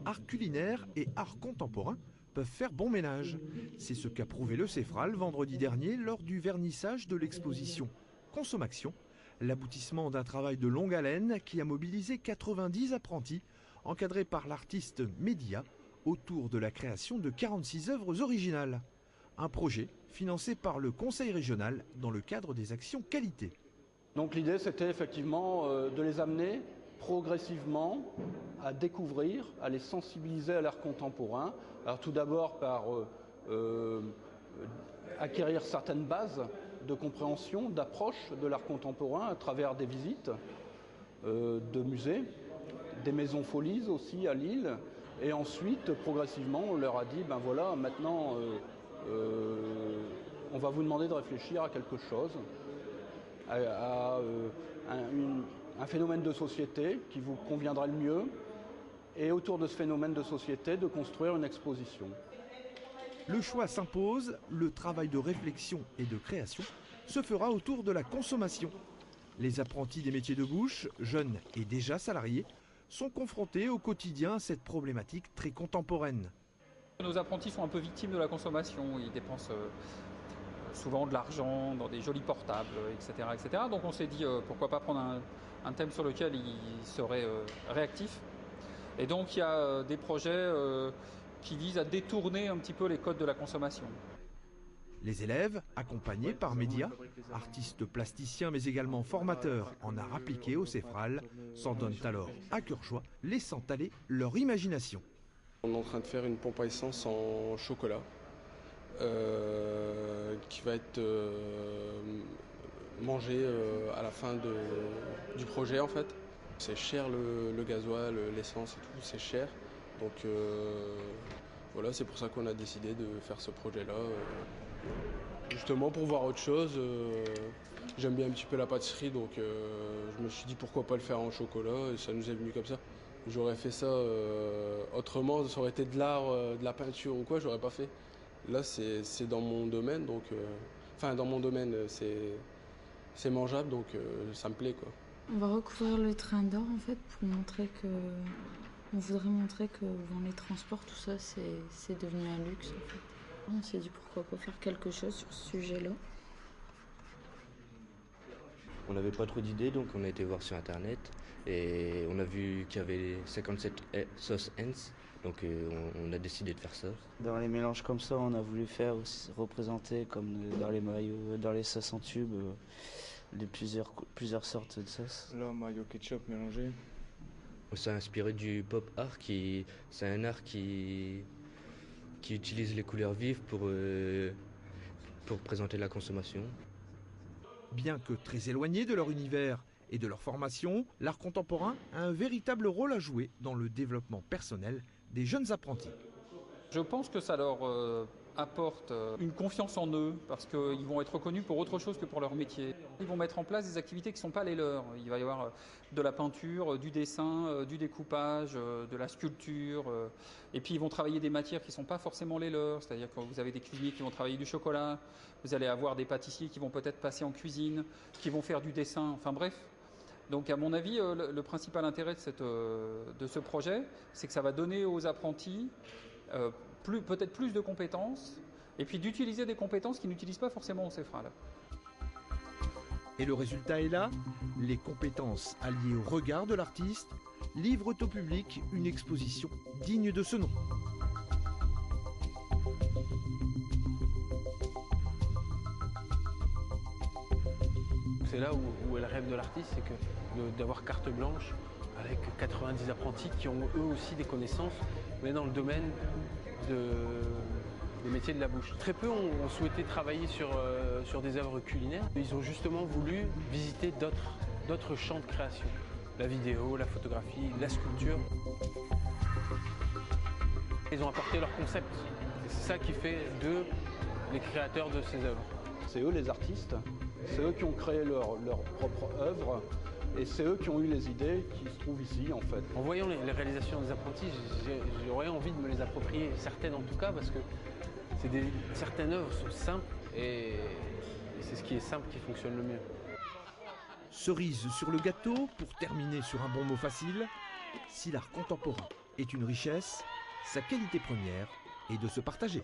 art culinaire et art contemporain peuvent faire bon ménage. C'est ce qu'a prouvé le Cefral vendredi dernier lors du vernissage de l'exposition Consommation, l'aboutissement d'un travail de longue haleine qui a mobilisé 90 apprentis encadrés par l'artiste Média autour de la création de 46 œuvres originales. Un projet financé par le Conseil régional dans le cadre des actions qualité. Donc l'idée c'était effectivement de les amener progressivement à découvrir, à les sensibiliser à l'art contemporain. Alors tout d'abord par acquérir certaines bases de compréhension, d'approche de l'art contemporain à travers des visites de musées, des maisons Folies aussi à Lille. Et ensuite, progressivement, on leur a dit, ben voilà, maintenant, on va vous demander de réfléchir à quelque chose, à un phénomène de société qui vous conviendrait le mieux, et autour de ce phénomène de société, de construire une exposition. Le choix s'impose, le travail de réflexion et de création se fera autour de la consommation. Les apprentis des métiers de bouche, jeunes et déjà salariés, sont confrontés au quotidien à cette problématique très contemporaine. Nos apprentis sont un peu victimes de la consommation, ils dépensent souvent de l'argent dans des jolis portables, etc. etc. Donc on s'est dit pourquoi pas prendre un thème sur lequel ils seraient réactifs. Et donc il y a des projets qui visent à détourner un petit peu les codes de la consommation. Les élèves, accompagnés par Média, artistes plasticiens mais également formateurs en art appliqué au Cefral, s'en donnent alors à cœur joie, laissant aller leur imagination. On est en train de faire une pompe à essence en chocolat qui va être mangée à la fin du projet en fait. C'est cher le gasoil, l'essence et tout, c'est cher. Donc voilà, c'est pour ça qu'on a décidé de faire ce projet-là. Justement pour voir autre chose, j'aime bien un petit peu la pâtisserie, donc je me suis dit pourquoi pas le faire en chocolat, et ça nous est venu comme ça. J'aurais fait ça autrement, ça aurait été de l'art, de la peinture ou quoi, j'aurais pas fait. Là c'est dans mon domaine, donc enfin dans mon domaine c'est mangeable, donc ça me plaît quoi. On va recouvrir le train d'or en fait pour montrer que... On voudrait montrer que dans les transports, tout ça, c'est devenu un luxe en fait. On s'est dit pourquoi pas faire quelque chose sur ce sujet-là. On n'avait pas trop d'idées, donc on a été voir sur internet et on a vu qu'il y avait 57 sauces Heinz, donc on a décidé de faire ça. Dans les mélanges comme ça, on a voulu faire aussi représenter comme dans les maillots, dans les sauces en tube, de plusieurs sortes de sauces. Là, mayo ketchup mélangé. On s'est inspiré du pop art, c'est un art qui utilise les couleurs vives pour présenter la consommation. Bien que très éloigné de leur univers et de leur formation, l'art contemporain a un véritable rôle à jouer dans le développement personnel des jeunes apprentis. Je pense que ça leur apporte une confiance en eux parce qu'ils vont être reconnus pour autre chose que pour leur métier. Ils vont mettre en place des activités qui ne sont pas les leurs. Il va y avoir de la peinture, du dessin, du découpage, de la sculpture. Et puis ils vont travailler des matières qui ne sont pas forcément les leurs. C'est-à-dire que vous avez des cuisiniers qui vont travailler du chocolat, vous allez avoir des pâtissiers qui vont peut-être passer en cuisine, qui vont faire du dessin, enfin bref. Donc à mon avis, le principal intérêt de ce projet, c'est que ça va donner aux apprentis peut-être plus de compétences, et puis d'utiliser des compétences qu'ils n'utilisent pas forcément au Cefral. Et le résultat est là, les compétences alliées au regard de l'artiste livrent au public une exposition digne de ce nom. C'est là où est le rêve de l'artiste, c'est d'avoir carte blanche avec 90 apprentis qui ont eux aussi des connaissances, mais dans le domaine des métiers de la bouche. Très peu ont souhaité travailler sur des œuvres culinaires. Ils ont justement voulu visiter d'autres champs de création. La vidéo, la photographie, la sculpture. Ils ont apporté leur concept. Et c'est ça qui fait d'eux les créateurs de ces œuvres. C'est eux les artistes, c'est eux qui ont créé leur propre œuvre. Et c'est eux qui ont eu les idées qui se trouvent ici en fait. En voyant les réalisations des apprentis, j'aurais envie de me les approprier, certaines en tout cas, parce que certaines œuvres sont simples et c'est ce qui est simple qui fonctionne le mieux. Cerise sur le gâteau, pour terminer sur un bon mot facile, si l'art contemporain est une richesse, sa qualité première est de se partager.